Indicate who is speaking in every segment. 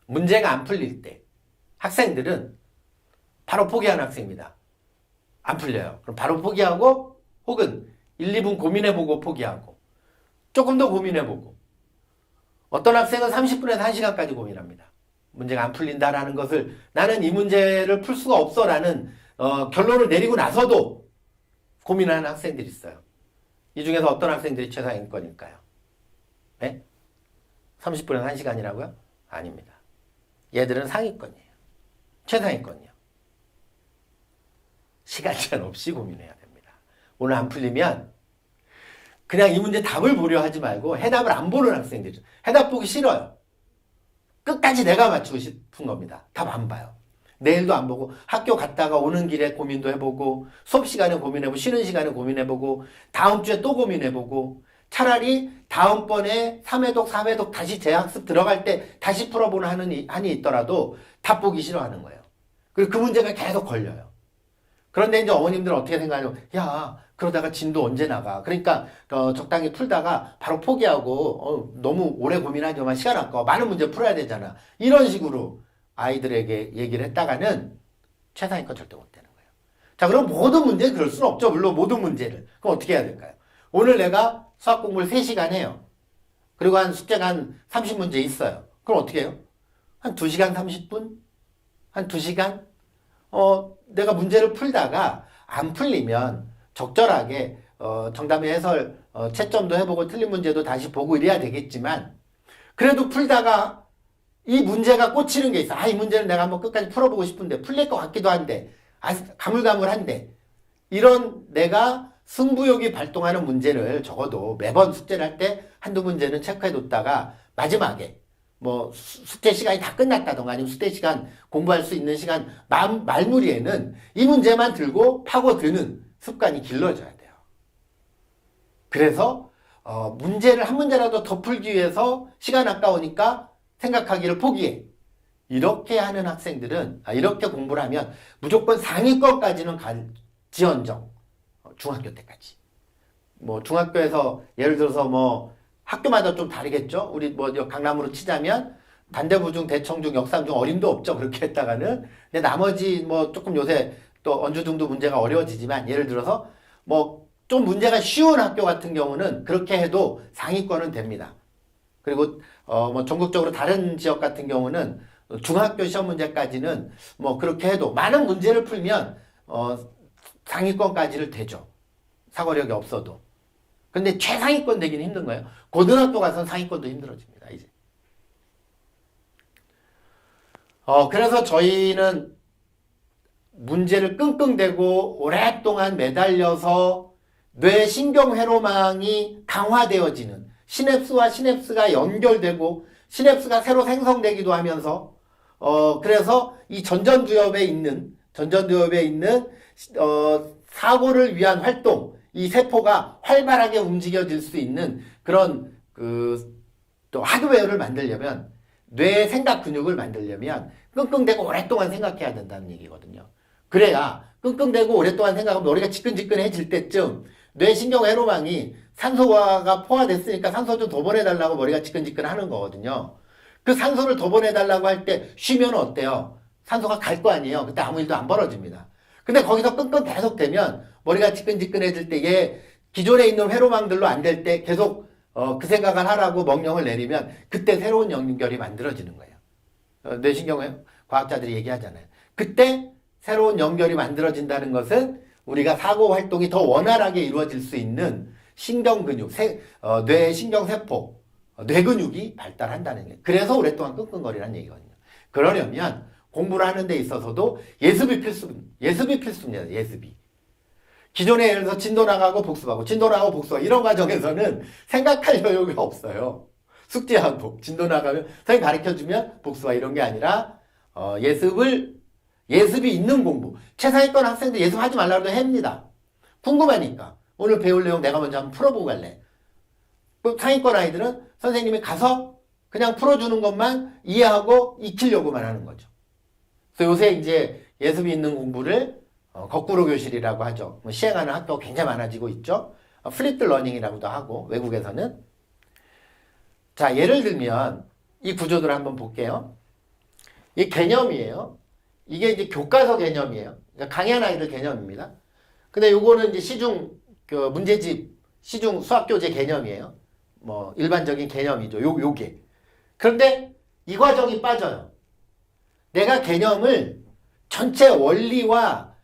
Speaker 1: 문제가 안 풀릴 때 학생들은 바로 포기하는 학생입니다. 안 풀려요. 그럼 바로 포기하고 혹은 1, 2분 고민해보고 포기하고 조금 더 고민해보고 어떤 학생은 30분에서 1시간까지 고민합니다. 문제가 안 풀린다라는 것을 나는 이 문제를 풀 수가 없어라는 결론을 내리고 나서도 고민하는 학생들이 있어요. 이 중에서 어떤 학생들이 최상위권일까요? 네? 30분에서 1시간이라고요? 아닙니다. 얘들은 상위권이에요. 최상위권이요. 시간 제한 없이 고민해야 됩니다. 오늘 안 풀리면 그냥 이 문제 답을 보려 하지 말고 해답을 안 보는 학생들이죠. 해답 보기 싫어요. 끝까지 내가 맞추고 싶은 겁니다. 답 안 봐요. 내일도 안 보고 학교 갔다가 오는 길에 고민도 해보고 수업 시간에 고민해보고 쉬는 시간에 고민해보고 다음 주에 또 고민해보고 차라리 다음번에 3회독, 4회독 다시 재학습 들어갈 때 다시 풀어보는 한이 있더라도 답 보기 싫어하는 거예요. 그리고 그 문제가 계속 걸려요. 그런데 이제 어머님들은 어떻게 생각하냐면 야 그러다가 진도 언제 나가. 그러니까 적당히 풀다가 바로 포기하고 너무 오래 고민하지만 시간 아까워. 많은 문제 풀어야 되잖아. 이런 식으로 아이들에게 얘기를 했다가는 최상위권 절대 못 되는 거예요. 자, 그럼 모든 문제는 그럴 수는 없죠. 물론 모든 문제를. 그럼 어떻게 해야 될까요? 오늘 내가 수학 공부를 3시간 해요. 그리고 한 숙제가 한 30문제 있어요. 그럼 어떻게 해요? 한 2시간 30분? 한 2시간? 내가 문제를 풀다가 안 풀리면 적절하게 정답의 해설 채점도 해보고 틀린 문제도 다시 보고 이래야 되겠지만 그래도 풀다가 이 문제가 꽂히는 게 있어. 이 문제는 내가 한번 끝까지 풀어보고 싶은데 풀릴 것 같기도 한데 가물가물한데 이런 내가 승부욕이 발동하는 문제를 적어도 매번 숙제를 할 때 한두 문제는 체크해뒀다가 마지막에 뭐 숙제 시간이 다 끝났다던가 아니면 숙제 시간 공부할 수 있는 시간 말무리에는 이 문제만 들고 파고드는 습관이 길러져야 돼요. 그래서 문제를 한 문제라도 더 풀기 위해서 시간 아까우니까 생각하기를 포기해. 이렇게 하는 학생들은 이렇게 공부를 하면 무조건 상위권까지는 갈지언정 중학교 때까지. 뭐 중학교에서 예를 들어서 뭐 학교마다 좀 다르겠죠. 우리 뭐 강남으로 치자면 단대부중, 대청중, 역삼중 어림도 없죠. 그렇게 했다가는. 근데 나머지 뭐 조금 요새 또 언주중도 문제가 어려워지지만 예를 들어서 뭐 좀 문제가 쉬운 학교 같은 경우는 그렇게 해도 상위권은 됩니다. 그리고 뭐 전국적으로 다른 지역 같은 경우는 중학교 시험 문제까지는 뭐 그렇게 해도 많은 문제를 풀면 상위권까지를 되죠. 사고력이 없어도. 근데 최상위권 되기는 힘든 거예요. 고등학교 가서는 상위권도 힘들어집니다. 이제. 그래서 저희는 문제를 끙끙대고 오랫동안 매달려서 뇌 신경회로망이 강화되어지는 시냅스와 시냅스가 연결되고 시냅스가 새로 생성되기도 하면서 그래서 이 전전두엽에 있는 사고를 위한 활동 이 세포가 활발하게 움직여질 수 있는 그런 또 하드웨어를 만들려면 뇌 생각 근육을 만들려면 끙끙대고 오랫동안 생각해야 된다는 얘기거든요. 그래야 끙끙대고 오랫동안 생각하면 머리가 지끈지끈해질 때쯤 뇌신경회로망이 산소가 포화됐으니까 산소 좀 더 보내달라고 머리가 지끈지끈하는 거거든요. 그 산소를 더 보내달라고 할 때 쉬면 어때요? 산소가 갈 거 아니에요. 그때 아무 일도 안 벌어집니다. 근데 거기서 끙끙 계속 되면 머리가 지끈지끈해질 때 얘 기존에 있는 회로망들로 안 될 때 계속 그 생각을 하라고 명령을 내리면 그때 새로운 연결이 만들어지는 거예요. 뇌신경 과학자들이 얘기하잖아요. 그때 새로운 연결이 만들어진다는 것은 우리가 사고 활동이 더 원활하게 이루어질 수 있는 신경근육, 뇌 신경세포, 뇌근육이 발달한다는 거예요. 그래서 오랫동안 끙끙거리라는 얘기거든요. 그러려면 공부를 하는 데 있어서도 예습이 필수입니다. 예습이. 기존에 예를 들어서 진도 나가고 복습하고 진도 나가고 복습하고 이런 과정에서는 생각할 여유가 없어요. 숙제하고 진도 나가면 선생님 가르쳐주면 복습하 이런 게 아니라 예습이 있는 공부. 최상위권 학생들 예습하지 말라고 해도 합니다. 궁금하니까. 오늘 배울 내용 내가 먼저 한번 풀어보고 갈래. 상위권 아이들은 선생님이 가서 그냥 풀어주는 것만 이해하고 익히려고만 하는 거죠. 그래서 요새 이제 예습이 있는 공부를 거꾸로 교실이라고 하죠. 시행하는 학교가 굉장히 많아지고 있죠. 플립드 러닝이라고도 하고 외국에서는. 자, 예를 들면 이 구조들을 한번 볼게요. 이게 개념이에요. 이게 이제 교과서 개념이에요. 그러니까 강의한 아이들 개념입니다. 근데 요거는 이제 시중 그 문제집 시중 수학교재 개념이에요. 뭐 일반적인 개념이죠. 요게. 그런데 이 과정이 빠져요. 내가 개념을 전체 원리와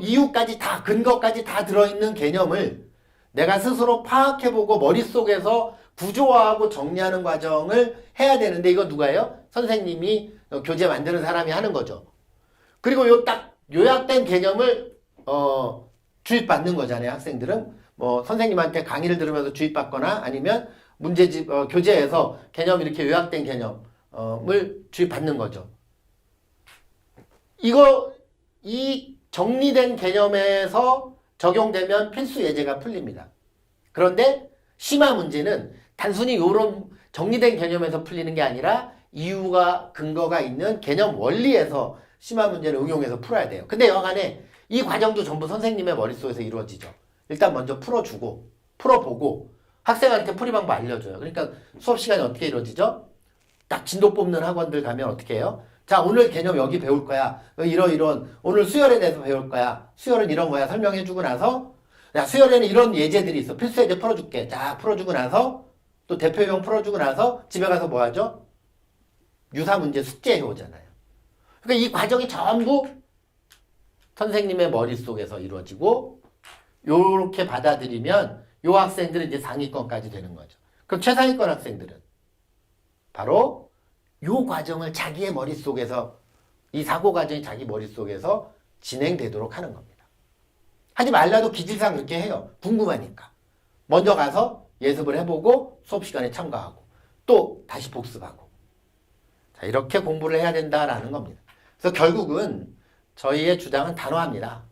Speaker 1: 이유까지 다 근거까지 다 들어있는 개념을 내가 스스로 파악해보고 머릿속에서 구조화하고 정리하는 과정을 해야 되는데 이거 누가 해요? 선생님이 교재 만드는 사람이 하는 거죠. 그리고 요 딱 요약된 개념을 주입받는 거잖아요. 학생들은 뭐 선생님한테 강의를 들으면서 주입받거나 아니면 문제집 교재에서 개념 이렇게 요약된 개념을 주입받는 거죠. 이 정리된 개념에서 적용되면 필수 예제가 풀립니다. 그런데 심화 문제는 단순히 이런 정리된 개념에서 풀리는 게 아니라 이유가 근거가 있는 개념 원리에서 심화 문제를 응용해서 풀어야 돼요. 근데 여간에 이 과정도 전부 선생님의 머릿속에서 이루어지죠. 일단 먼저 풀어주고 풀어보고 학생한테 풀이 방법 알려줘요. 그러니까 수업 시간이 어떻게 이루어지죠? 딱 진도 뽑는 학원들 가면 어떻게 해요? 자, 오늘 개념 여기 배울 거야. 이런 오늘 수열에 대해서 배울 거야. 수열은 이런 거야. 설명해주고 나서 야, 수열에는 이런 예제들이 있어. 필수 예제 풀어줄게. 자, 풀어주고 나서 또 대표형 풀어주고 나서 집에 가서 뭐 하죠? 유사 문제 숙제 해오잖아요. 그러니까 이 과정이 전부 선생님의 머릿속에서 이루어지고 요렇게 받아들이면 요 학생들은 이제 상위권까지 되는 거죠. 그럼 최상위권 학생들은 바로 요 과정을 자기의 머릿속에서 이 사고 과정이 자기 머릿속에서 진행되도록 하는 겁니다. 하지 말라도 기질상 그렇게 해요. 궁금하니까. 먼저 가서 예습을 해보고 수업 시간에 참가하고 또 다시 복습하고. 자, 이렇게 공부를 해야 된다라는 겁니다. 그래서 결국은 저희의 주장은 단호합니다.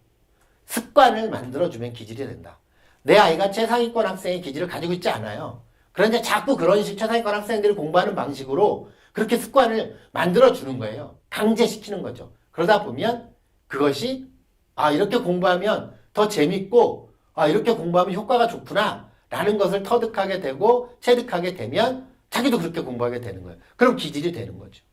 Speaker 1: 습관을 만들어주면 기질이 된다. 내 아이가 최상위권 학생의 기질을 가지고 있지 않아요. 그런데 자꾸 그런 식 최상위권 학생들이 공부하는 방식으로 그렇게 습관을 만들어주는 거예요. 강제시키는 거죠. 그러다 보면 그것이 이렇게 공부하면 더 재밌고 이렇게 공부하면 효과가 좋구나 라는 것을 터득하게 되고 체득하게 되면 자기도 그렇게 공부하게 되는 거예요. 그럼 기질이 되는 거죠.